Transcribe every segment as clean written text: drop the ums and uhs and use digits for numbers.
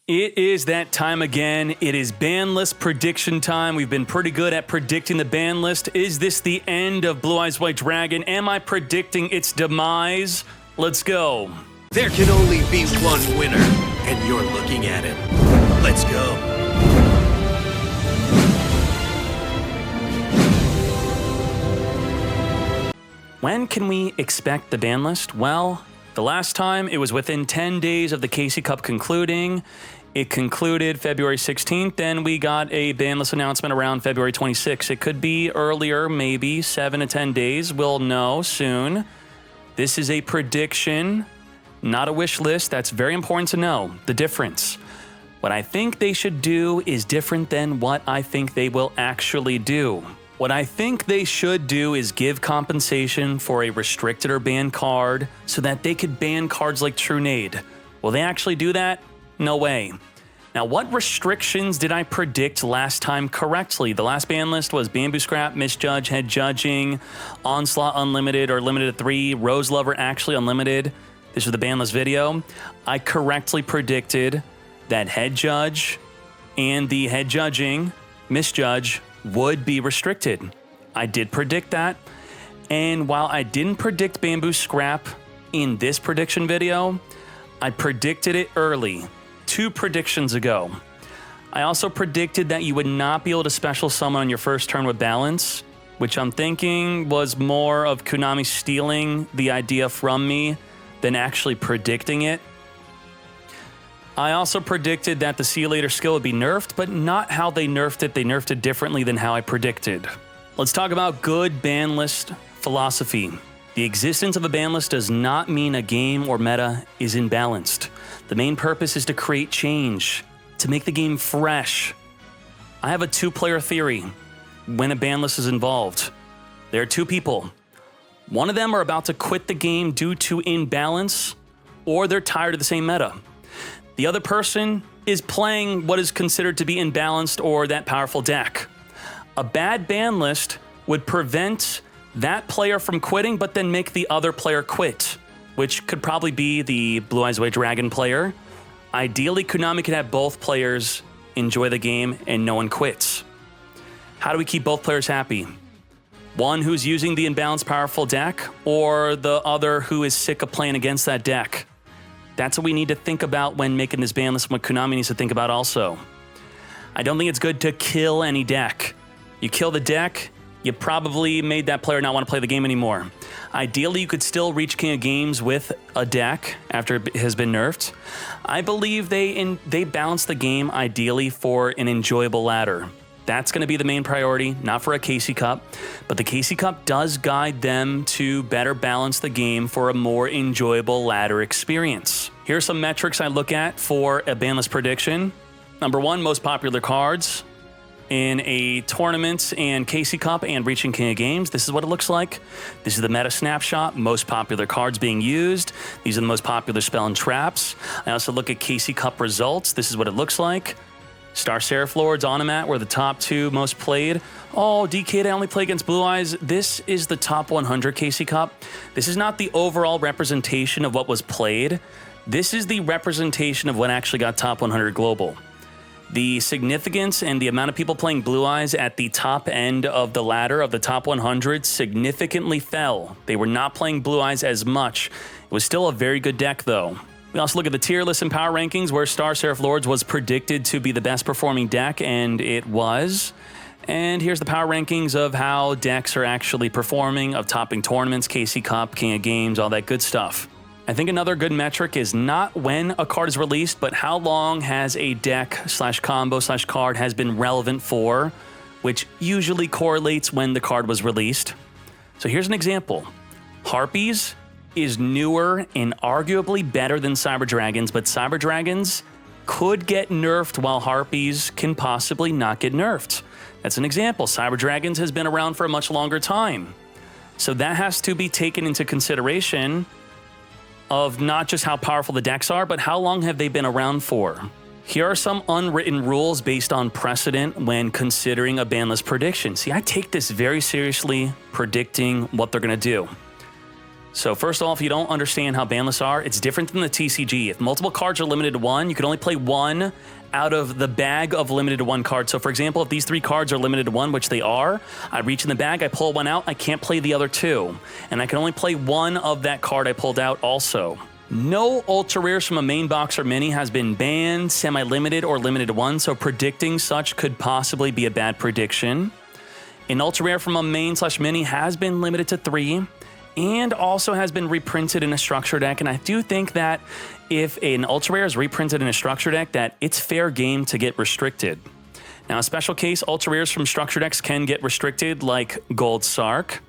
It is that time again. It is ban list prediction time. We've been pretty good at predicting the ban list. Is this the end of Blue Eyes White Dragon? Am I predicting its demise? Let's go. There can only be one winner, and you're looking at him. Let's go. When can we expect the ban list? Well, the last time it was within 10 days of the KC Cup concluding. It concluded February 16th, and we got a ban list announcement around February 26th. It could be earlier, maybe 7 to 10 days. We'll know soon. This is a prediction, not a wish list. That's very important to know, the difference. What I think they should do is different than what I think they will actually do. What I think they should do is give compensation for a restricted or banned card so that they could ban cards like Dkayed. Will they actually do that? No way. Now, what restrictions did I predict last time correctly? The last ban list was Bamboo Scrap, Misjudge, Head Judging, Onslaught Unlimited or Limited to 3, Rose Lover actually Unlimited. This was the ban list video. I correctly predicted that Head Judge and the Head Judging, Misjudge, would be restricted. I did predict that. And while I didn't predict Bamboo Scrap in this prediction video, I predicted it early, 2 predictions ago. I also predicted that you would not be able to special summon on your first turn with balance, which I'm thinking was more of Konami stealing the idea from me than actually predicting it. I also predicted that the See You Later skill would be nerfed, but not how they nerfed it. They nerfed it differently than how I predicted. Let's talk about good ban list philosophy. The existence of a ban list does not mean a game or meta is imbalanced. The main purpose is to create change, to make the game fresh. I have a 2-player theory when a ban list is involved. There are 2 people. One of them are about to quit the game due to imbalance, or they're tired of the same meta. The other person is playing what is considered to be imbalanced or that powerful deck. A bad ban list would prevent that player from quitting, but then make the other player quit, which could probably be the Blue Eyes White Dragon player. Ideally, Konami could have both players enjoy the game and no one quits. How do we keep both players happy? One who's using the imbalanced powerful deck, or the other who is sick of playing against that deck? That's what we need to think about when making this ban list, and what Konami needs to think about also. I don't think it's good to kill any deck. You kill the deck, you probably made that player not want to play the game anymore. Ideally, you could still reach King of Games with a deck after it has been nerfed. I believe they balance the game ideally for an enjoyable ladder. That's going to be the main priority, not for a KC Cup, but the KC Cup does guide them to better balance the game for a more enjoyable ladder experience. Here are some metrics I look at for a ban list prediction. Number 1, most popular cards in a tournament and KC Cup and reaching King of Games. This is what it looks like. This is the meta snapshot, most popular cards being used. These are the most popular spell and traps. I also look at KC Cup results. This is what it looks like. Star Seraph Lords, Onomat were the top 2 most played. Oh, Dkayed, I only play against Blue Eyes. This is the top 100 KC Cup. This is not the overall representation of what was played. This is the representation of what actually got top 100 global. The significance and the amount of people playing Blue Eyes at the top end of the ladder of the top 100 significantly fell. They were not playing Blue Eyes as much. It was still a very good deck, though. We also look at the tier list and power rankings, where Star Seraph Lords was predicted to be the best performing deck, and it was. And here's the power rankings of how decks are actually performing, of topping tournaments, KC Cup, King of Games, all that good stuff. I think another good metric is not when a card is released, but how long has a deck/combo/card has been relevant for, which usually correlates when the card was released. So here's an example. Harpies is newer and arguably better than Cyber Dragons, but Cyber Dragons could get nerfed while Harpies can possibly not get nerfed. That's an example. Cyber Dragons has been around for a much longer time. So that has to be taken into consideration of not just how powerful the decks are, but how long have they been around for. Here are some unwritten rules based on precedent when considering a ban list prediction. See, I take this very seriously, predicting what they're going to do. So first off, if you don't understand how ban lists are, it's different than the TCG. If multiple cards are limited to one, you can only play one out of the bag of limited to one cards. So for example, if these 3 cards are limited to one, which they are, I reach in the bag, I pull one out, I can't play the other 2. And I can only play one of that card I pulled out also. No ultra rares from a main box or mini has been banned, semi-limited, or limited to one, so predicting such could possibly be a bad prediction. An ultra rare from a main/mini has been limited to 3, and also has been reprinted in a structure deck, and I do think that if an ultra rare is reprinted in a structure deck, that it's fair game to get restricted. Now, a special case, ultra rares from structure decks can get restricted, like Gold Sark.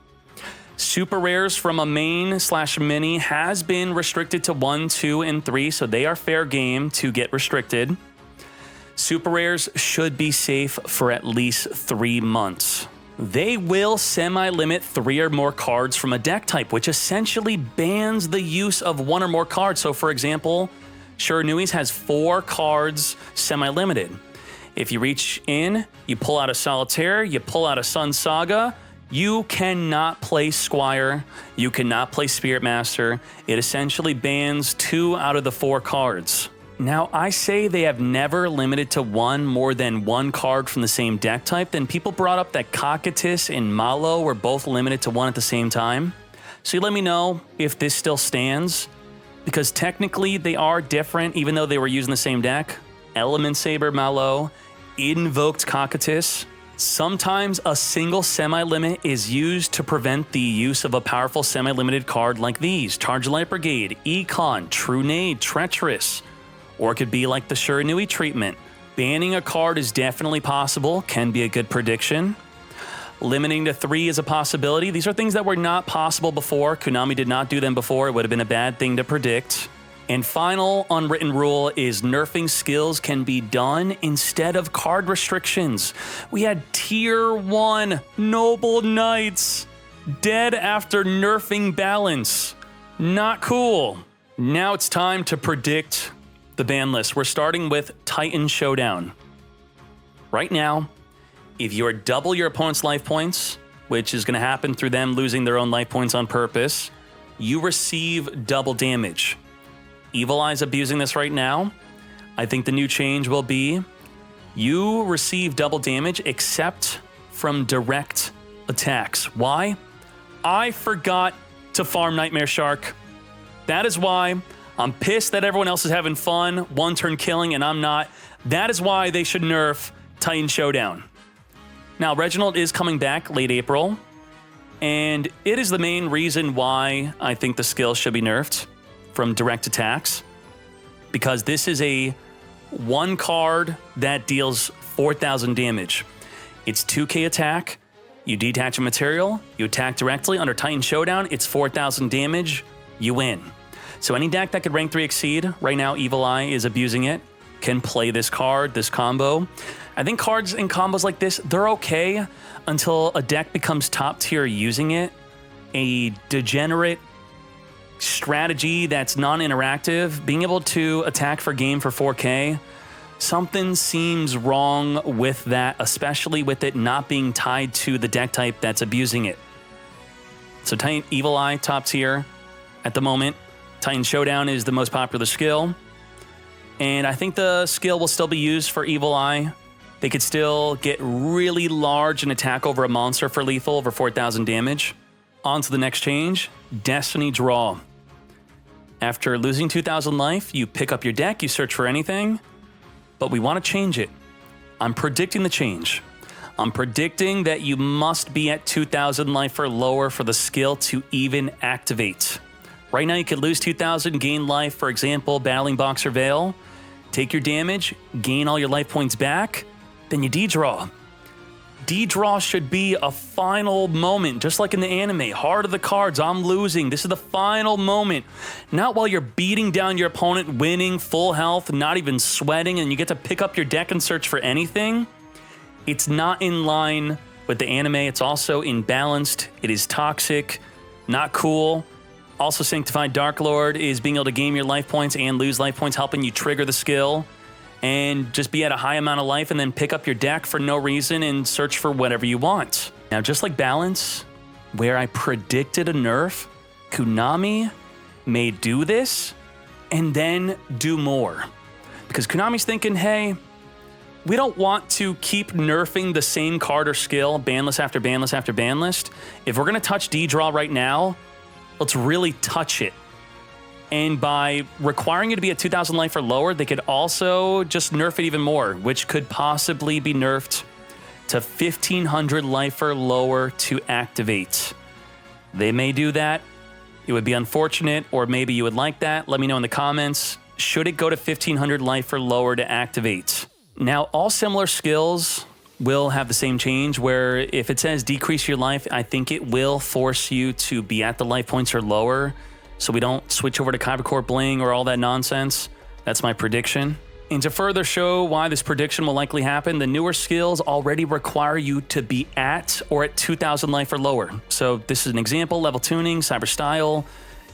Super rares from a main/mini has been restricted to 1, 2, and 3, so they are fair game to get restricted. Super rares should be safe for at least 3 months. They will semi-limit 3 or more cards from a deck type, which essentially bans the use of 1 or more cards. So for example, Shuranui's has 4 cards semi-limited. If you reach in, you pull out a Solitaire, you pull out a Sun Saga, you cannot play Squire, you cannot play Spirit Master. It essentially bans 2 out of the 4 cards. Now, I say they have never limited to more than one card from the same deck type. Then people brought up that Cocytus and Malo were both limited to 1 at the same time. So you let me know if this still stands, because technically they are different even though they were using the same deck. Element Saber Malo, Invoked Cocytus. Sometimes a single semi-limit is used to prevent the use of a powerful semi-limited card like these. Charge Light Brigade, Econ, True Nade, Treacherous. Or it could be like the Shiranui treatment. Banning a card is definitely possible, can be a good prediction. Limiting to 3 is a possibility. These are things that were not possible before. Konami did not do them before. It would have been a bad thing to predict. And final unwritten rule is nerfing skills can be done instead of card restrictions. We had Tier 1 Noble Knights dead after nerfing balance. Not cool. Now it's time to predict the ban list. We're starting with Titan Showdown. Right now, if you are double your opponent's life points, which is going to happen through them losing their own life points on purpose, you receive double damage. Evil Eye's abusing this right now. I think the new change will be you receive double damage except from direct attacks. Why? I forgot to farm Nightmare Shark. That is why. I'm pissed that everyone else is having fun, one-turn killing, and I'm not. That is why they should nerf Titan Showdown. Now, Reginald is coming back late April, and it is the main reason why I think the skill should be nerfed from direct attacks, because this is a 1 card that deals 4,000 damage. It's 2k attack, you detach a material, you attack directly. Under Titan Showdown, it's 4,000 damage, you win. So any deck that could rank 3 exceed, right now Evil Eye is abusing it, can play this card, this combo. I think cards and combos like this, they're okay until a deck becomes top tier using it. A degenerate strategy that's non-interactive, being able to attack for game for 4k, something seems wrong with that, especially with it not being tied to the deck type that's abusing it. So Titan Evil Eye, top tier at the moment. Titan Showdown is the most popular skill, and I think the skill will still be used for Evil Eye. They could still get really large and attack over a monster for lethal, over 4,000 damage. On to the next change, Destiny Draw. After losing 2,000 life, you pick up your deck, you search for anything, but we want to change it. I'm predicting the change. I'm predicting that you must be at 2,000 life or lower for the skill to even activate. Right now, you could lose 2,000, gain life, for example, battling Boxer Veil, take your damage, gain all your life points back, then you D-draw. D-draw should be a final moment, just like in the anime. Heart of the cards, I'm losing. This is the final moment. Not while you're beating down your opponent, winning, full health, not even sweating, and you get to pick up your deck and search for anything. It's not in line with the anime. It's also imbalanced. It is toxic, not cool. Also, Sanctified Dark Lord is being able to gain your life points and lose life points, helping you trigger the skill and just be at a high amount of life and then pick up your deck for no reason and search for whatever you want. Now, just like Balance, where I predicted a nerf, Konami may do this and then do more. Because Konami's thinking, hey, we don't want to keep nerfing the same card or skill, banlist after banlist after banlist. If we're going to touch D-Draw right now, let's really touch it. And by requiring it to be at 2,000 life or lower, they could also just nerf it even more, which could possibly be nerfed to 1,500 life or lower to activate. They may do that. It would be unfortunate, or maybe you would like that. Let me know in the comments. Should it go to 1,500 life or lower to activate? Now, all similar skills will have the same change, where if it says decrease your life, I think it will force you to be at the life points or lower, so we don't switch over to Kybercore Bling or all that nonsense. That's my prediction. And to further show why this prediction will likely happen, the newer skills already require you to be at or at 2,000 life or lower. So this is an example, level tuning, cyber style.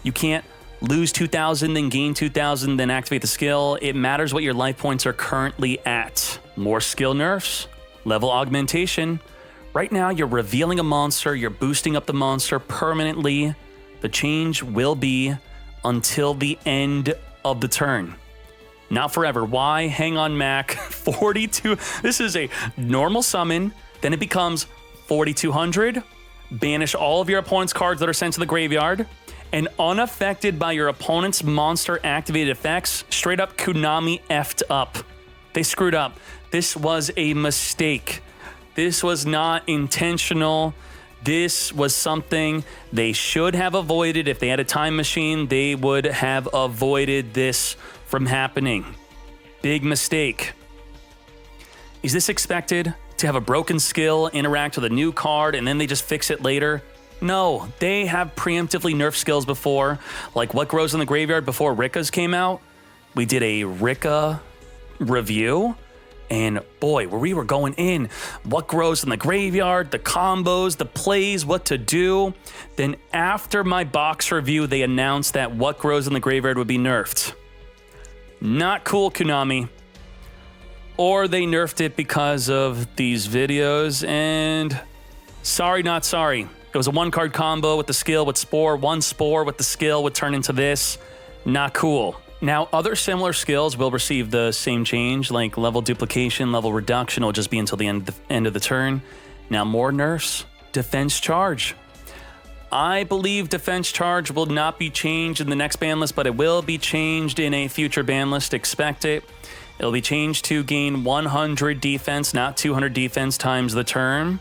You can't lose 2,000, then gain 2,000, then activate the skill. It matters what your life points are currently at. More skill nerfs, level augmentation. Right now, you're revealing a monster, you're boosting up the monster permanently. The change will be until the end of the turn. Not forever. Why? Hang on, Mac. 42. This is a normal summon. Then it becomes 4,200. Banish all of your opponent's cards that are sent to the graveyard. And unaffected by your opponent's monster activated effects, straight up Konami effed up. They screwed up. This was a mistake. This was not intentional. This was something they should have avoided. If they had a time machine, they would have avoided this from happening. Big mistake. Is this expected to have a broken skill interact with a new card and then they just fix it later? No, they have preemptively nerfed skills before, like what grows in the graveyard before Rika's came out. We did a Rika review, and boy, where we were going in, what grows in the graveyard, the combos, the plays, what to do. Then after my box review, they announced that what grows in the graveyard would be nerfed. Not cool, Konami. Or they nerfed it because of these videos, and sorry, not sorry. It was a one-card combo with the skill with Spore. One Spore with the skill would turn into this. Not cool. Now, other similar skills will receive the same change, like level duplication, level reduction will just be until the end of the turn. Now, more nerfs. Defense charge. I believe defense charge will not be changed in the next ban list, but it will be changed in a future ban list. Expect it. It'll be changed to gain 100 defense, not 200 defense times the turn.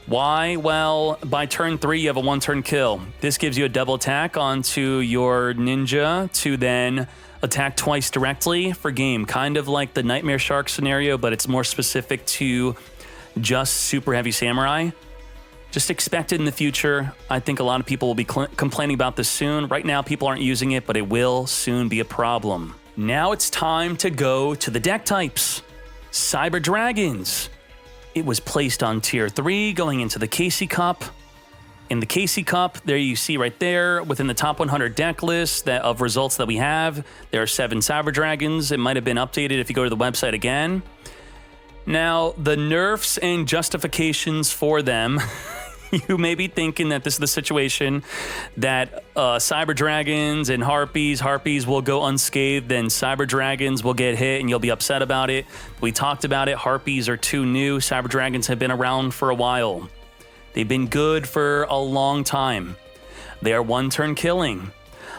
Why? Well, by turn 3, you have a one-turn kill. This gives you a double attack onto your ninja to then attack twice directly for game. Kind of like the Nightmare Shark scenario, but it's more specific to just super heavy samurai. Just expect it in the future. I think a lot of people will be complaining about this soon. Right now, people aren't using it, but it will soon be a problem. Now it's time to go to the deck types. Cyber Dragons. It was placed on tier 3 going into the Casey Cup. In the Casey Cup, there you see right there, within the top 100 deck list of results that we have, there are 7 Cyber Dragons. It might have been updated if you go to the website again. Now, the nerfs and justifications for them, you may be thinking that this is the situation that Cyber Dragons and Harpies will go unscathed, then Cyber Dragons will get hit and you'll be upset about it. We talked about it. Harpies are too new. Cyber Dragons have been around for a while. They've been good for a long time. They are one-turn killing.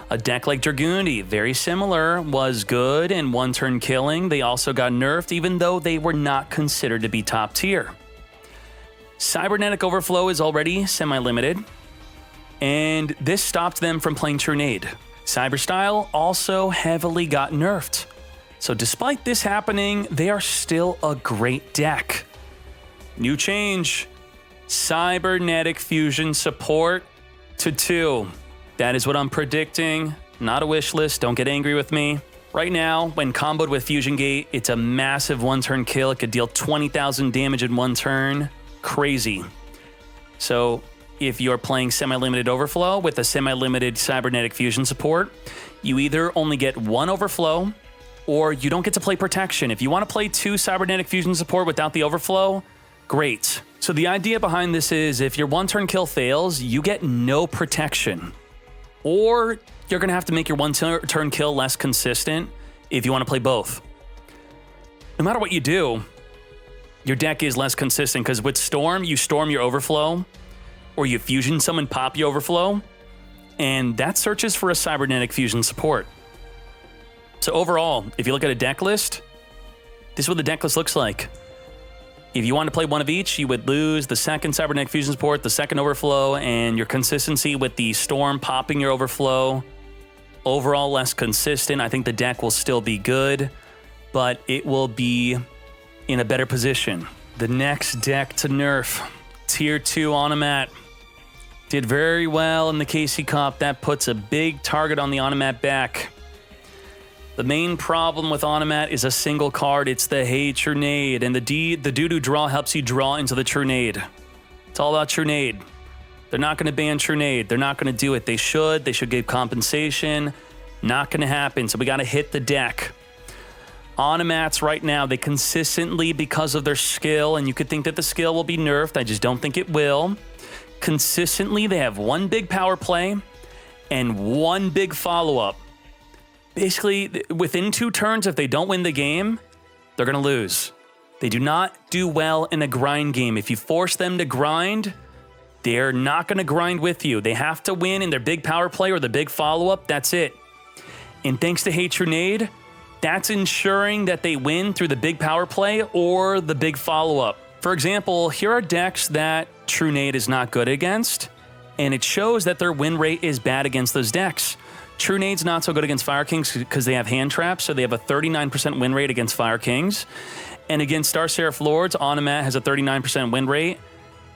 A deck like Dragooney, very similar, was good and one-turn killing. They also got nerfed, even though they were not considered to be top tier. Cybernetic Overflow is already semi-limited, and this stopped them from playing Trunade. Cyberstyle also heavily got nerfed. So despite this happening, they are still a great deck. New change, Cybernetic Fusion support to 2. That is what I'm predicting, not a wish list, don't get angry with me. Right now, when comboed with Fusion Gate, it's a massive one-turn kill. It could deal 20,000 damage in one turn. Crazy. So if you're playing semi-limited Overflow with a semi-limited Cybernetic Fusion support, you either only get 1 Overflow or you don't get to play Protection. If you want to play 2 Cybernetic Fusion support without the Overflow, great. So the idea behind this is if your one-turn kill fails, you get no protection. or you're going to have to make your one-turn kill less consistent if you want to play both. No matter what you do, your deck is less consistent because with Storm, you storm your overflow, or you fusion summon pop your overflow, and that searches for a cybernetic fusion support. So overall, if you look at a deck list, this is what the deck list looks like. If you want to play one of each, you would lose the second cybernetic fusion support, the second overflow, and your consistency with the Storm popping your overflow. Overall, less consistent. I think the deck will still be good, but it will be in a better position. The next deck to nerf, Tier 2 Onomat. Did very well in the KC Cup. That puts a big target on the Onomat back. The main problem with Onomat is a single card. It's the Hey Trunade, and the doo-doo draw helps you draw into the Trunade. It's all about Trunade. They're not going to ban Trunade. They're not going to do it. They should. They should give compensation. Not going to happen, so we got to hit the deck. Onomats right now, they consistently, because of their skill, and you could think that the skill will be nerfed, I just don't think it will. Consistently, they have one big power play and one big follow-up. Basically, within 2 turns, if they don't win the game, they're going to lose. They do not do well in a grind game. If you force them to grind, they're not going to grind with you. They have to win in their big power play or the big follow-up. That's it. And thanks to Hey Trunade, that's ensuring that they win through the big power play or the big follow-up. For example, here are decks that Trunade is not good against, and it shows that their win rate is bad against those decks. Trunade's not so good against Fire Kings because they have hand traps, so they have a 39% win rate against Fire Kings. And against Star Seraph Lords, Onomat has a 39% win rate.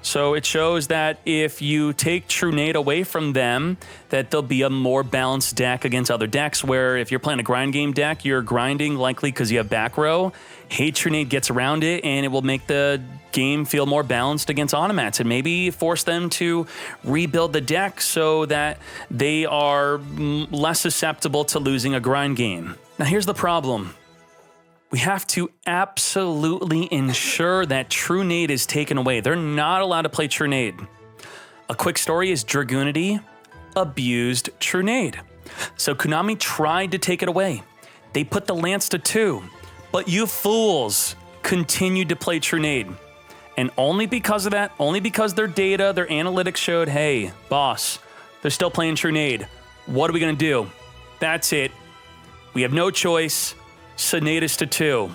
So it shows that if you take Trunade away from them, that there'll be a more balanced deck against other decks, where if you're playing a grind game deck, you're grinding likely because you have back row. Hey Trunade gets around it, and it will make the game feel more balanced against Onomats, and maybe force them to rebuild the deck so that they are less susceptible to losing a grind game. Now here's the problem. We have to absolutely ensure that Trunade is taken away. They're not allowed to play Trunade. A quick story is Dragoonity abused Trunade. So Konami tried to take it away. They put the Lance to 2, but you fools continued to play Trunade. And only because of that, only because their data, their analytics showed, hey, boss, they're still playing Trunade. What are we going to do? That's it. We have no choice. Senatus to 2.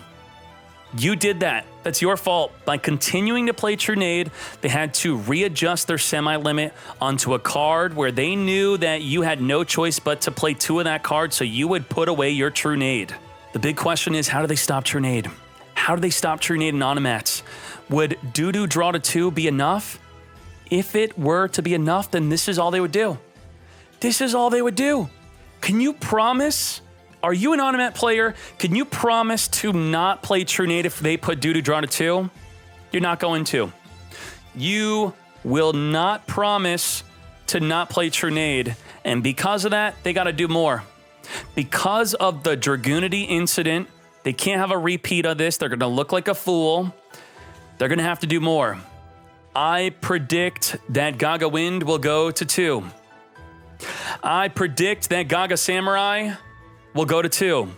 You did that. That's your fault. By continuing to play Trunade, they had to readjust their semi-limit onto a card where they knew that you had no choice but to play 2 of that card, so you would put away your Trunade. The big question is, how do they stop Trunade? How do they stop Trunade and Onomats? Would doo-doo draw to 2 be enough? If it were to be enough, then this is all they would do. This is all they would do. Can you promise? Are you an Onomat player? Can you promise to not play Trunade if they put doo-doo draw to 2? You're not going to. You will not promise to not play Trunade, and because of that, they got to do more. Because of the Dragoonity incident, they can't have a repeat of this. They're going to look like a fool. They're going to have to do more. I predict that Gaga Wind will go to 2. I predict that Gaga Samurai will go to 2.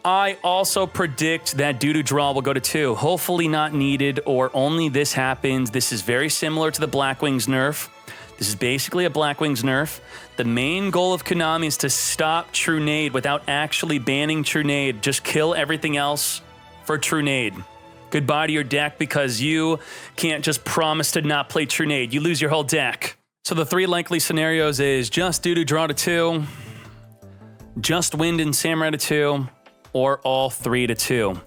I also predict that doo-doo draw will go to 2. Hopefully not needed, or only this happens. This is very similar to the Black Wings nerf. This is basically a Black Wings nerf. The main goal of Konami is to stop Trunade without actually banning Trunade. Just kill everything else for Trunade. Goodbye to your deck, because you can't just promise to not play Trunade. You lose your whole deck. So the 3 likely scenarios is just doo-doo draw to 2, just Wind and Samurai to 2, or all 3 to 2.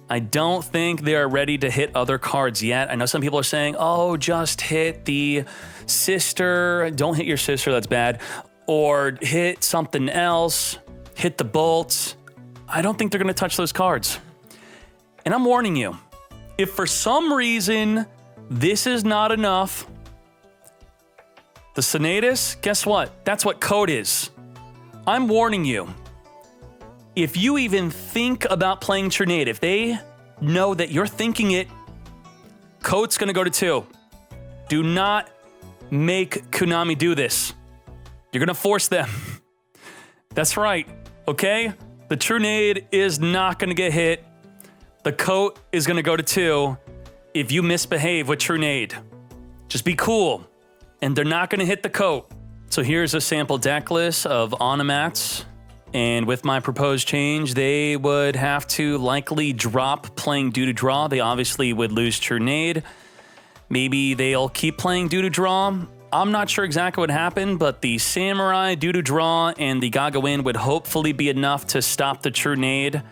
I don't think they are ready to hit other cards yet. I know some people are saying, oh, just hit the sister. Don't hit your sister, that's bad. Or hit something else, hit the bolts. I don't think they're going to touch those cards. And I'm warning you, if for some reason this is not enough, the Senatus, guess what? That's what code is. I'm warning you. If you even think about playing Trunade, if they know that you're thinking it, code's going to go to 2. Do not make Konami do this. You're going to force them. That's right, okay? The True Nade is not going to get hit. The coat is going to go to 2 if you misbehave with True Nade. Just be cool. And they're not going to hit the coat. So here's a sample deck list of Onomats. And with my proposed change, they would have to likely drop playing Due to Draw. They obviously would lose True Nade. Maybe they'll keep playing Due to Draw. I'm not sure exactly what happened, but the Samurai, Due to Draw, and the Gaga would hopefully be enough to stop the True Nade.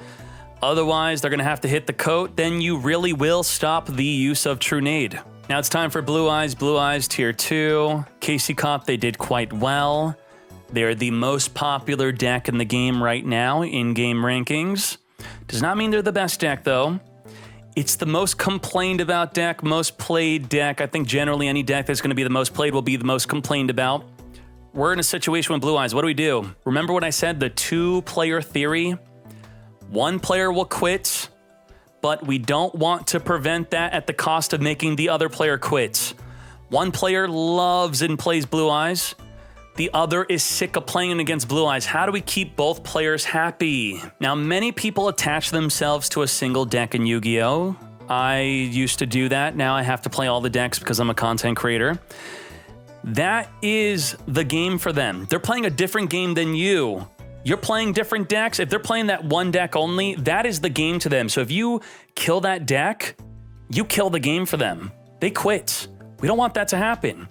Otherwise, they're going to have to hit the coat. Then you really will stop the use of True Nade. Now it's time for Blue Eyes. Blue Eyes Tier 2. Casey Cup, they did quite well. They're the most popular deck in the game right now in game rankings. Does not mean they're the best deck, though. It's the most complained about deck, most played deck. I think generally any deck that's going to be the most played will be the most complained about. We're in a situation with Blue Eyes. What do? Remember what I said, the 2-player theory? One player will quit, but we don't want to prevent that at the cost of making the other player quit. One player loves and plays Blue Eyes. The other is sick of playing against Blue Eyes. How do we keep both players happy? Now, many people attach themselves to a single deck in Yu-Gi-Oh! I used to do that. Now I have to play all the decks because I'm a content creator. That is the game for them. They're playing a different game than you. You're playing different decks. If they're playing that one deck only, that is the game to them. So if you kill that deck, you kill the game for them. They quit. We don't want that to happen.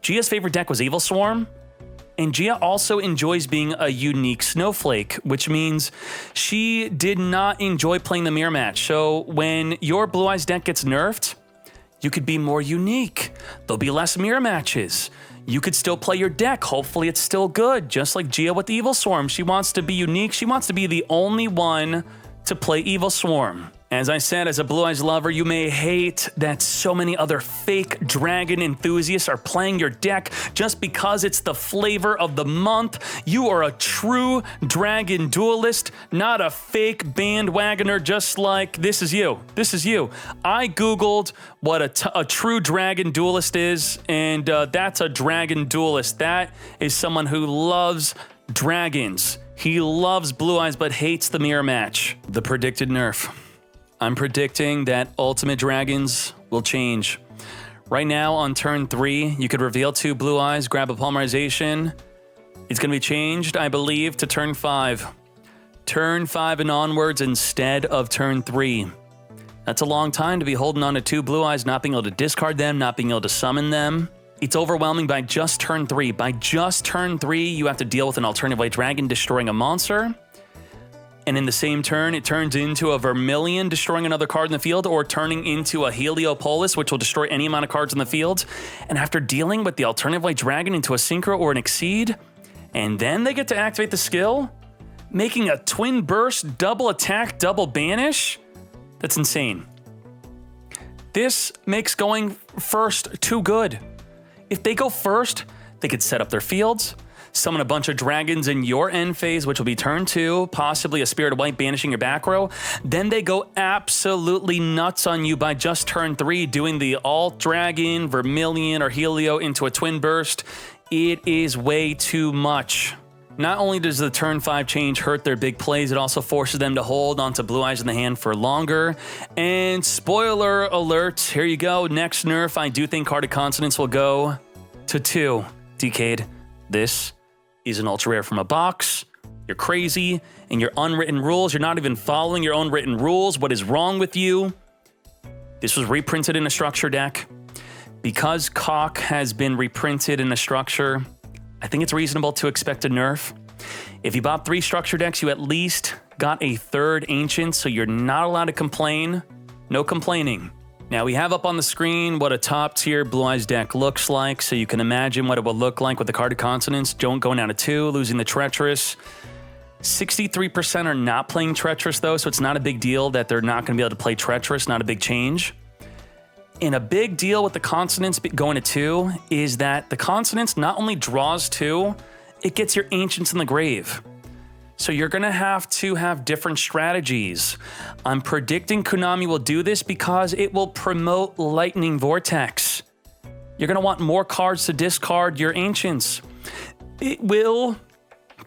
Gia's favorite deck was Evil Swarm. And Gia also enjoys being a unique snowflake, which means she did not enjoy playing the mirror match. So when your Blue Eyes deck gets nerfed, you could be more unique. There'll be less mirror matches. You could still play your deck. Hopefully it's still good, just like Gia with the Evil Swarm. She wants to be unique. She wants to be the only one to play Evil Swarm. As I said, as a Blue Eyes lover, you may hate that so many other fake dragon enthusiasts are playing your deck just because it's the flavor of the month. You are a true dragon duelist, not a fake bandwagoner just like this is you. This is you. I Googled what a true dragon duelist is, and that's a dragon duelist. That is someone who loves dragons. He loves Blue Eyes but hates the mirror match. The predicted nerf. I'm predicting that Ultimate Dragons will change. Right now on turn 3, you could reveal 2 Blue Eyes, grab a Polymerization. It's going to be changed, I believe, to turn 5. Turn 5 and onwards instead of turn 3. That's a long time to be holding on to 2 Blue Eyes, not being able to discard them, not being able to summon them. It's overwhelming by just turn 3. By just turn 3, you have to deal with an Alternative White Dragon destroying a monster. And in the same turn, it turns into a Vermilion destroying another card in the field, or turning into a Heliopolis, which will destroy any amount of cards in the field. And after dealing with the Alternative White Dragon into a Synchro or an Exceed, and then they get to activate the skill, making a Twin Burst, double attack, double banish. That's insane. This makes going first too good. If they go first, they could set up their fields, summon a bunch of dragons in your end phase, which will be turn 2, possibly a Spirit of White banishing your back row. Then they go absolutely nuts on you by just turn 3, doing the Alt Dragon, Vermilion, or Helio into a Twin Burst. It is way too much. Not only does the turn 5 change hurt their big plays, it also forces them to hold onto Blue Eyes in the hand for longer. And spoiler alert, here you go. Next nerf, I do think Carded Consonants will go to 2. Dkayed, this is an ultra rare from a box. You're crazy, and your unwritten rules, you're not even following your own written rules. What is wrong with you? This was reprinted in a structure deck. Because Cock has been reprinted in a structure, I think it's reasonable to expect a nerf. If you bought 3 structure decks, you at least got a 3rd Ancient, so you're not allowed to complain. No complaining. Now, we have up on the screen what a top-tier Blue Eyes deck looks like, so you can imagine what it will look like with the Carded Consonants. Don't go down to 2, losing the Treacherous. 63% are not playing Treacherous, though, so it's not a big deal that they're not going to be able to play Treacherous, not a big change. And a big deal with the Consonants going to 2 is that the Consonants not only draws 2, it gets your Ancients in the grave. So you're going to have different strategies. I'm predicting Konami will do this because it will promote Lightning Vortex. You're going to want more cards to discard your Ancients. It will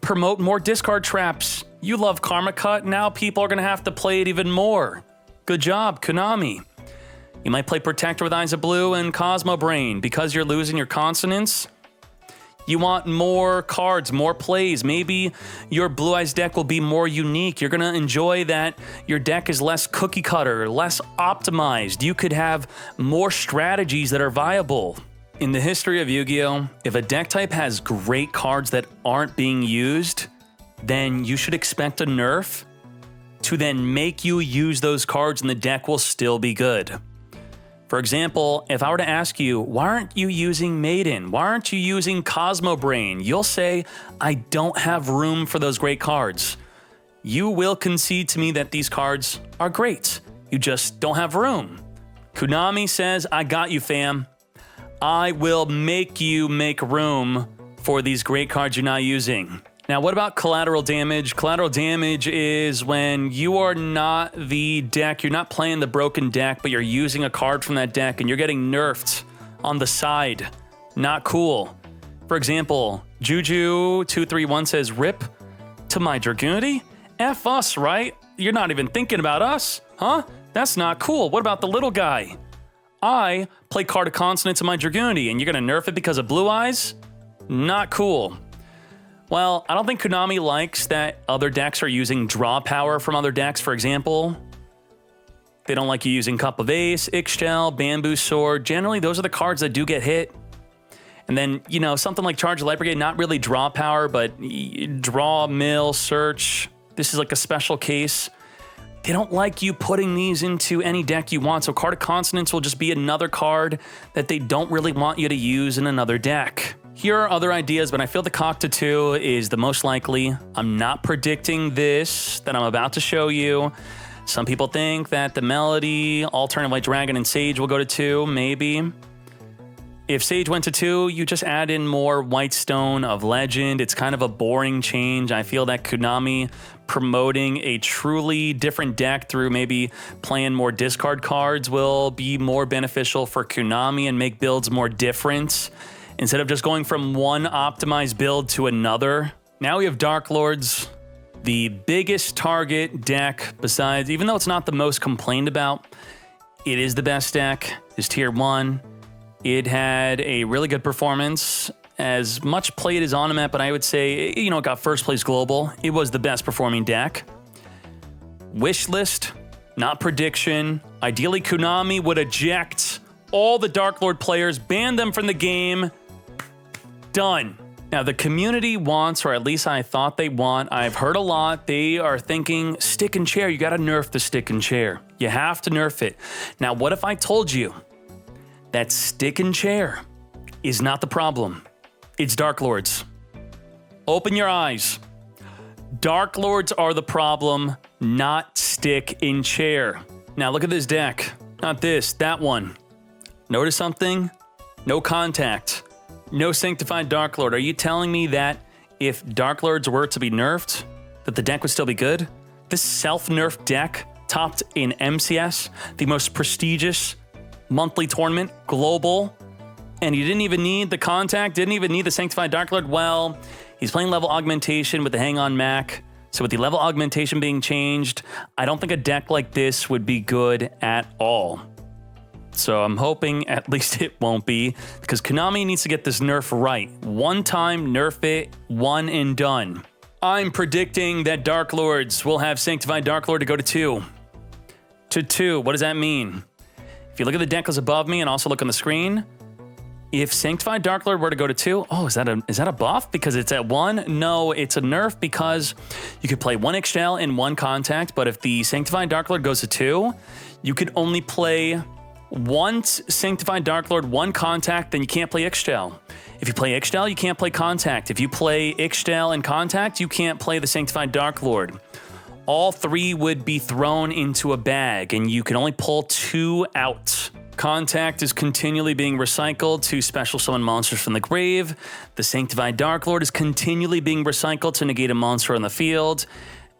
promote more discard traps. You love Karma Cut, now people are going to have to play it even more. Good job, Konami. You might play Protector with Eyes of Blue and Cosmo Brain because you're losing your consonants. You want more cards, more plays. Maybe your Blue Eyes deck will be more unique. You're going to enjoy that your deck is less cookie cutter, less optimized. You could have more strategies that are viable. In the history of Yu-Gi-Oh!, if a deck type has great cards that aren't being used, then you should expect a nerf to then make you use those cards and the deck will still be good. For example, if I were to ask you, why aren't you using Maiden? Why aren't you using Cosmo Brain? You'll say, I don't have room for those great cards. You will concede to me that these cards are great. You just don't have room. Konami says, I got you, fam. I will make you make room for these great cards you're not using. Now, what about collateral damage? Collateral damage is when you are not the deck, you're not playing the broken deck, but you're using a card from that deck and you're getting nerfed on the side. Not cool. For example, Juju231 says, rip to my Dragoonity? F us, right? You're not even thinking about us, huh? That's not cool. What about the little guy? I play Card of Consonants in my Dragoonity and you're gonna nerf it because of Blue Eyes? Not cool. Well, I don't think Konami likes that other decks are using draw power from other decks, for example. They don't like you using Cup of Ace, Ixchel, Bamboo Sword. Generally, those are the cards that do get hit. And then, you know, something like Charge of Light Brigade, not really draw power, but draw, mill, search. This is like a special case. They don't like you putting these into any deck you want, so Card of Consonants will just be another card that they don't really want you to use in another deck. Here are other ideas, but I feel the Cockatoo is the most likely. I'm not predicting this that I'm about to show you. Some people think that the Melody, Alternate White Dragon, and Sage will go to 2, maybe. If Sage went to 2, you just add in more White Stone of Legend. It's kind of a boring change. I feel that Konami promoting a truly different deck through maybe playing more discard cards will be more beneficial for Konami and make builds more different, instead of just going from one optimized build to another. Now we have Dark Lords, the biggest target deck besides, even though it's not the most complained about, it is the best deck, is tier 1. It had a really good performance, as much played as Onomet, but I would say, you know, it got first place global. It was the best performing deck. Wish list, not prediction. Ideally, Konami would eject all the Dark Lord players, ban them from the game. Done. Now, the community wants, or at least I thought they want, I've heard a lot, they are thinking, stick and chair, you gotta nerf the stick and chair. You have to nerf it. Now, what if I told you that stick and chair is not the problem? It's Dark Lords. Open your eyes. Dark Lords are the problem, not stick and chair. Now, look at this deck. Not this, that one. Notice something? No contact. No Sanctified Dark Lord. Are you telling me that if Dark Lords were to be nerfed, that the deck would still be good? This self-nerf deck topped in MCS, the most prestigious monthly tournament, global, and you didn't even need the contact, didn't even need the Sanctified Dark Lord. Well, he's playing level augmentation with the Hang On Mac. So with the level augmentation being changed, I don't think a deck like this would be good at all. So I'm hoping at least it won't be, because Konami needs to get this nerf right. One time, nerf it, one and done. I'm predicting that Dark Lords will have Sanctified Dark Lord to go to 2. To 2, what does that mean? If you look at the deck above me and also look on the screen, if Sanctified Dark Lord were to go to 2, oh, is that a buff because it's at 1? No, it's a nerf because you could play 1 Ixchel and 1 contact, but if the Sanctified Dark Lord goes to 2, you could only play 1 Sanctified Dark Lord, 1 contact, then you can't play Ixchel. If you play Ixchel, you can't play contact. If you play Ixchel and contact, you can't play the Sanctified Dark Lord. All 3 would be thrown into a bag, and you can only pull 2 out. Contact is continually being recycled to special summon monsters from the grave. The Sanctified Dark Lord is continually being recycled to negate a monster on the field.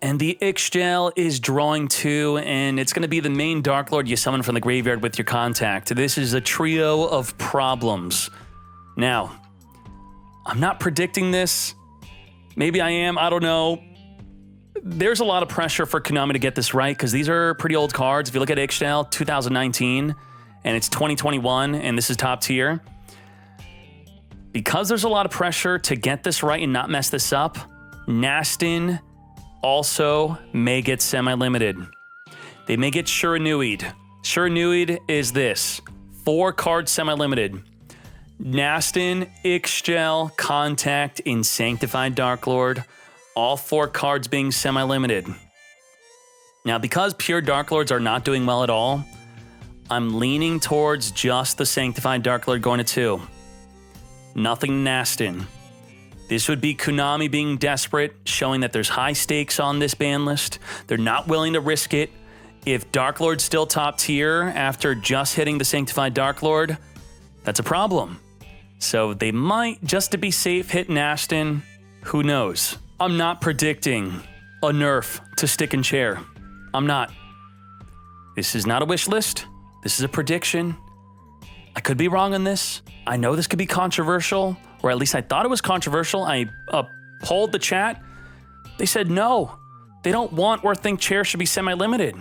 And the Ixchel is drawing 2, and it's going to be the main Dark Lord you summon from the graveyard with your contact. This is a trio of problems. Now, I'm not predicting this. Maybe I am, I don't know. There's a lot of pressure for Konami to get this right because these are pretty old cards. If you look at yugioh 2019 and it's 2021 and this is top tier. Because there's a lot of pressure to get this right and not mess this up, Nastin also may get semi-limited. They may get Shuranui'd. Shuranui'd is this, 4-card semi-limited. Nastin, Ixchel, Contact, and Sanctified Darklord, all 4 cards being semi-limited. Now, because pure Darklords are not doing well at all, I'm leaning towards just the Sanctified Darklord going to 2. Nothing Nastin. This would be Konami being desperate, showing that there's high stakes on this ban list. They're not willing to risk it. If Darklord's still top tier after just hitting the Sanctified Darklord, that's a problem. So they might, just to be safe, hit Nastin. Who knows? I'm not predicting a nerf to Stick and Chair. I'm not. This is not a wish list. This is a prediction. I could be wrong on this. I know this could be controversial, or at least I thought it was controversial. I polled the chat. They said no. They don't want or think chairs should be semi-limited.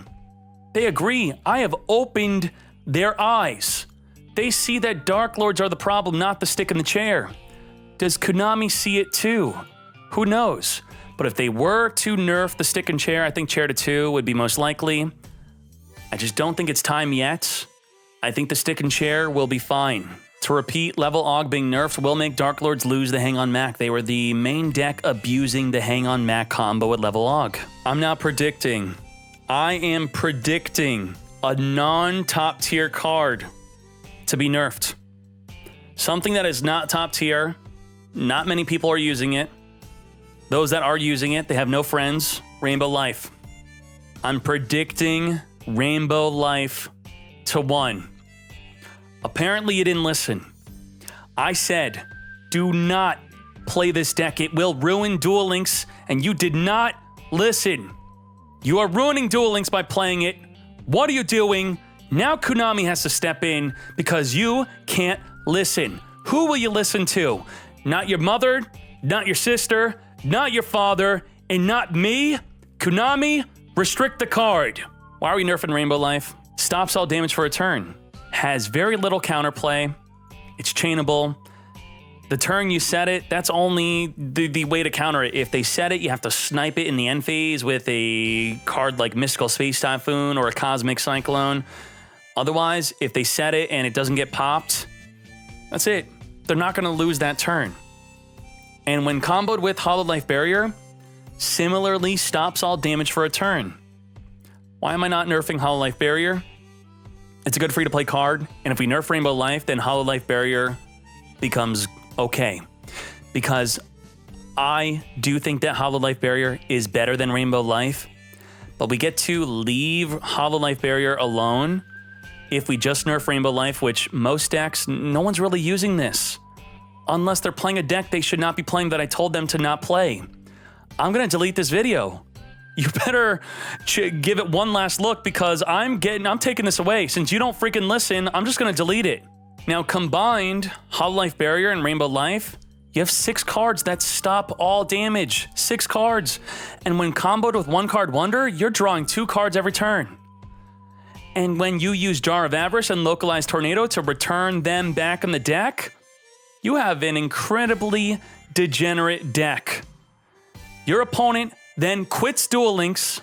They agree. I have opened their eyes. They see that Darklords are the problem, not the stick in the chair. Does Konami see it too? Who knows? But if they were to nerf the stick and chair, I think chair to 2 would be most likely. I just don't think it's time yet. I think the stick and chair will be fine. To repeat, level Og being nerfed will make Darklords lose the Hang On Mac. They were the main deck abusing the Hang On Mac combo at level Og. I'm not predicting. I am predicting a non-top tier card to be nerfed. Something that is not top tier. Not many people are using it. Those that are using it, they have no friends. Rainbow Life. I'm predicting Rainbow Life to 1. Apparently you didn't listen. I said, do not play this deck. It will ruin Duel Links, and you did not listen. You are ruining Duel Links by playing it. What are you doing? Now Konami has to step in because you can't listen. Who will you listen to? Not your mother, not your sister, not your father, and not me? Konami, restrict the card. Why are we nerfing Rainbow Life? Stops all damage for a turn. Has very little counterplay. It's chainable. The turn you set it, that's only the way to counter it. If they set it, you have to snipe it in the end phase with a card like Mystical Space Typhoon or a Cosmic Cyclone. Otherwise, if they set it and it doesn't get popped, that's it. They're not going to lose that turn. And when comboed with Hololive Barrier, similarly stops all damage for a turn. Why am I not nerfing Hololive Barrier? It's a good free-to-play card, and if we nerf Rainbow Life, then Hololive Barrier becomes okay. Because I do think that Hololive Barrier is better than Rainbow Life, but we get to leave Hololive Barrier alone if we just nerf Rainbow Life, which most decks, no one's really using this. Unless they're playing a deck they should not be playing that I told them to not play. I'm gonna delete this video. You better give it one last look because I'm taking this away. Since you don't freaking listen, I'm just gonna delete it. Now combined, Hololive Barrier and Rainbow Life, you have 6 cards that stop all damage. 6 cards. And when comboed with 1-card Wonder, you're drawing 2 cards every turn. And when you use Jar of Avarice and Localized Tornado to return them back in the deck, you have an incredibly degenerate deck. Your opponent then quits Duel Links,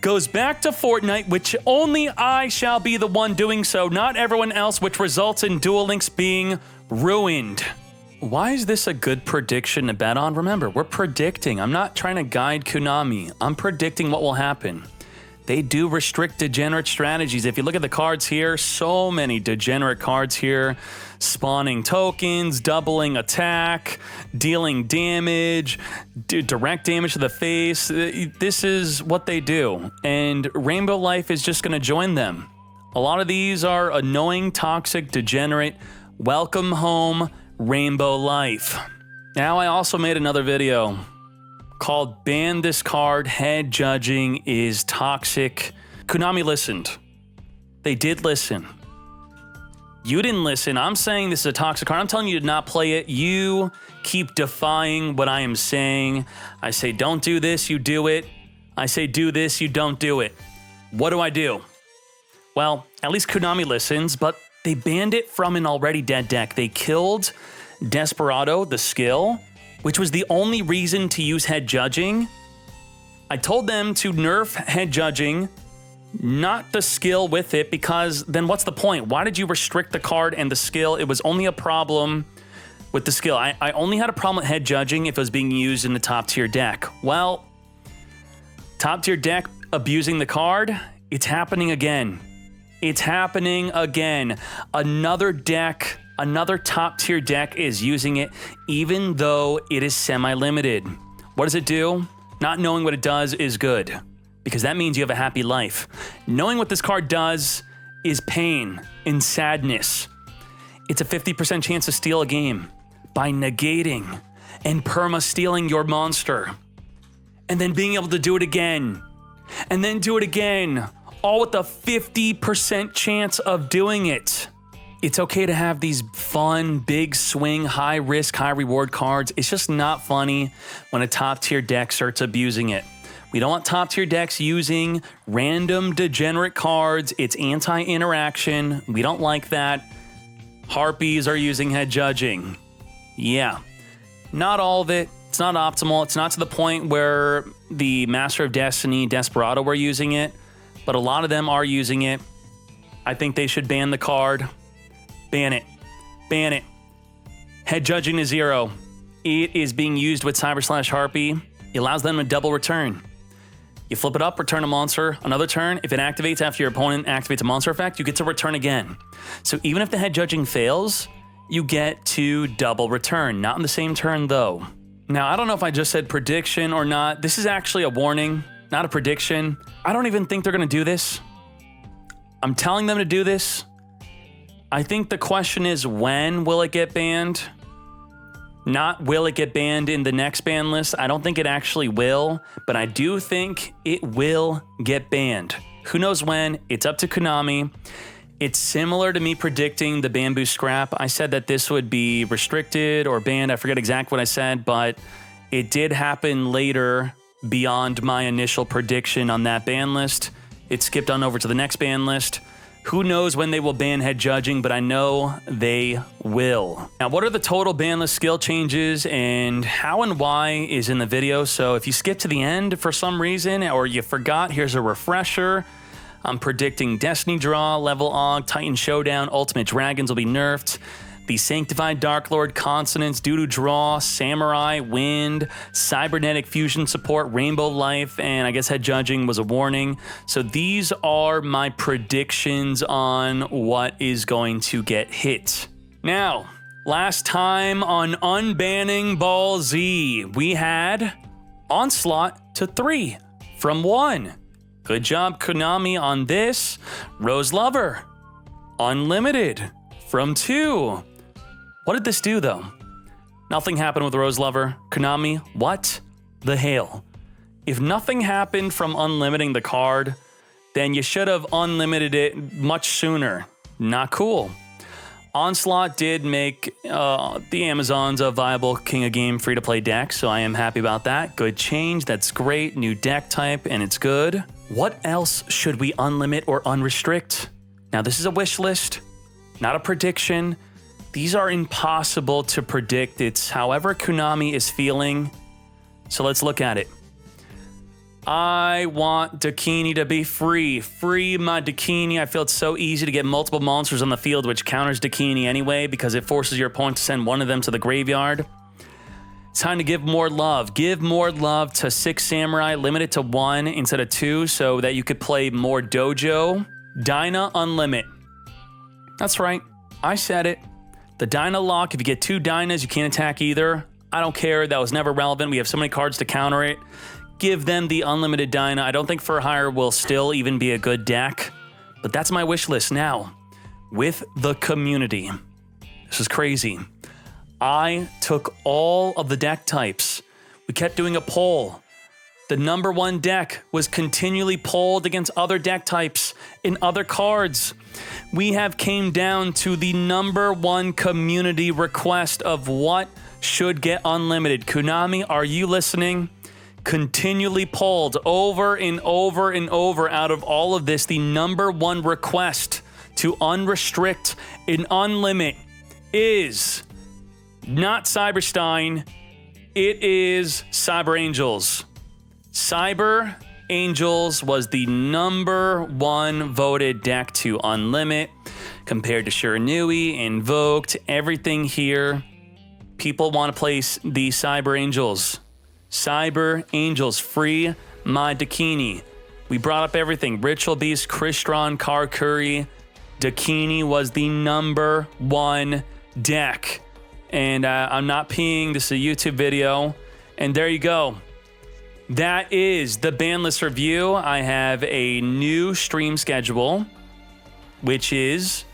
goes back to Fortnite, which only I shall be the one doing so, not everyone else, which results in Duel Links being ruined. Why is this a good prediction to bet on? Remember, we're predicting. I'm not trying to guide Konami. I'm predicting what will happen. They do restrict degenerate strategies. If you look at the cards here, so many degenerate cards here. Spawning tokens, doubling attack, dealing damage, direct damage to the face. This is what they do. And Rainbow Life is just going to join them. A lot of these are annoying, toxic, degenerate. Welcome home, Rainbow Life. Now, I also made another video called Ban This Card, Head Judging is Toxic. Konami listened. They did listen. You didn't listen. I'm saying this is a toxic card. I'm telling you to not play it. You keep defying what I am saying. I say don't do this, you do it. I say do this, you don't do it. What do? Well, at least Konami listens, but they banned it from an already dead deck. They killed Desperado, the skill, which was the only reason to use head judging. I told them to nerf head judging, not the skill with it, because then what's the point? Why did you restrict the card and the skill? It was only a problem with the skill. I only had a problem with head judging if it was being used in the top tier deck. Well, top tier deck abusing the card, it's happening again. It's happening again. Another deck, another top tier deck is using it, even though it is semi-limited. What does it do? Not knowing what it does is good, because that means you have a happy life. Knowing what this card does is pain and sadness. It's a 50% chance to steal a game by negating and perma-stealing your monster, and then being able to do it again, and then do it again, all with a 50% chance of doing it. It's okay to have these fun, big swing, high risk, high reward cards. It's just not funny when a top tier deck starts abusing it. We don't want top tier decks using random degenerate cards. It's anti-interaction. We don't like that. Harpies are using head judging. Yeah, not all of it. It's not optimal. It's not to the point where the Master of Destiny, Desperado were using it, but a lot of them are using it. I think they should ban the card. Ban it. Ban it. Head judging is 0. It is being used with Cyber/Harpy. It allows them a double return. You flip it up, return a monster, another turn. If it activates after your opponent activates a monster effect, you get to return again. So even if the head judging fails, you get to double return. Not in the same turn though. Now, I don't know if I just said prediction or not. This is actually a warning, not a prediction. I don't even think they're gonna do this. I'm telling them to do this. I think the question is, when will it get banned? Not will it get banned in the next ban list. I don't think it actually will, but I do think it will get banned. Who knows when? It's up to Konami. It's similar to me predicting the bamboo scrap. I said that this would be restricted or banned. I forget exactly what I said, but it did happen later beyond my initial prediction on that ban list. It skipped on over to the next ban list. Who knows when they will ban head judging, but I know they will. Now, what are the total ban list skill changes and how and why is in the video. So if you skip to the end for some reason or you forgot, here's a refresher. I'm predicting Destiny Draw, Level Og, Titan Showdown, Ultimate Dragons will be nerfed. The Sanctified Dark Lord, Consonance, Doo-Doo Draw, Samurai, Wind, Cybernetic Fusion Support, Rainbow Life, and I guess Head Judging was a warning. So these are my predictions on what is going to get hit. Now, last time on Unbanning Ball Z, we had Onslaught to 3 from 1. Good job, Konami, on this. Rose Lover, Unlimited from 2. What did this do, though? Nothing happened with Rose Lover. Konami, what the hell? If nothing happened from unlimiting the card, then you should have unlimited it much sooner. Not cool. Onslaught did make the Amazons a viable King of Game free-to-play deck, so I am happy about that. Good change, that's great. New deck type, and it's good. What else should we unlimit or unrestrict? Now, this is a wish list, not a prediction. These are impossible to predict. It's however Konami is feeling. So let's look at it. I want Dkayed to be free. Free my Dkayed. I feel it's so easy to get multiple monsters on the field, which counters Dkayed anyway, because it forces your opponent to send one of them to the graveyard. It's time to give more love. Give more love to 6 Samurai, limit it to 1 instead of 2 so that you could play more Dojo. Dyna Unlimit. That's right. I said it. The Dyna lock, if you get 2 Dynas, you can't attack either. I don't care. That was never relevant. We have so many cards to counter it. Give them the unlimited Dyna. I don't think For Hire will still even be a good deck, but that's my wish list now. With the community. This is crazy. I took all of the deck types. We kept doing a poll. The number one deck was continually pulled against other deck types in other cards. We have came down to the number one community request of what should get unlimited. Konami, are you listening? Continually pulled over and over and over out of all of this. The number one request to unrestrict and unlimit is not Cyberstein. It is Cyber Angels. Cyber Angels was the number one voted deck to unlimit compared to Shiranui, Invoked, everything here. People want to place the Cyber Angels. Cyber Angels, free my Dakini. We brought up everything. Ritual Beast, Crystron, Karkuri. Dakini was the number one deck. And I'm not peeing. This is a YouTube video. And there you go. That is the Banlist review. I have a new stream schedule, which is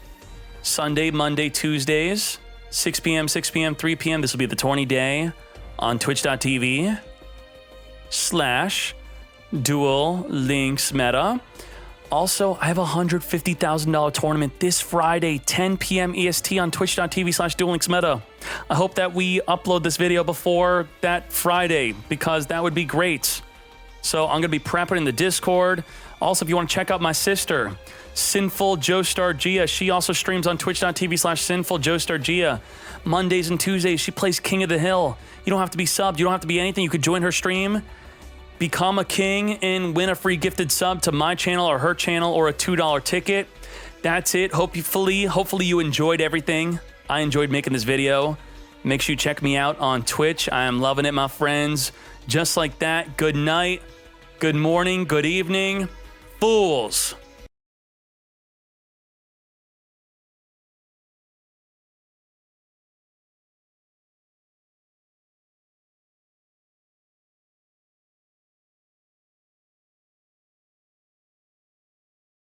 Sunday, Monday, Tuesdays, 6 p.m., 6 p.m., 3 p.m. This will be the 20-day on twitch.tv/Duel Links Meta. Also, I have a $150,000 tournament this Friday, 10 p.m. EST on twitch.tv/Duel Links Meta. I hope that we upload this video before that Friday because that would be great. So I'm going to be prepping in the Discord. Also, if you want to check out my sister, Sinful Joestar Gia, she also streams on twitch.tv/Sinful Joestar Gia. Mondays and Tuesdays, she plays King of the Hill. You don't have to be subbed. You don't have to be anything. You could join her stream, become a king, and win a free gifted sub to my channel or her channel or a $2 ticket. That's it. Hopefully you enjoyed everything. I enjoyed making this video. Make sure you check me out on Twitch. I am loving it, my friends. Just like that, good night, good morning, good evening, fools.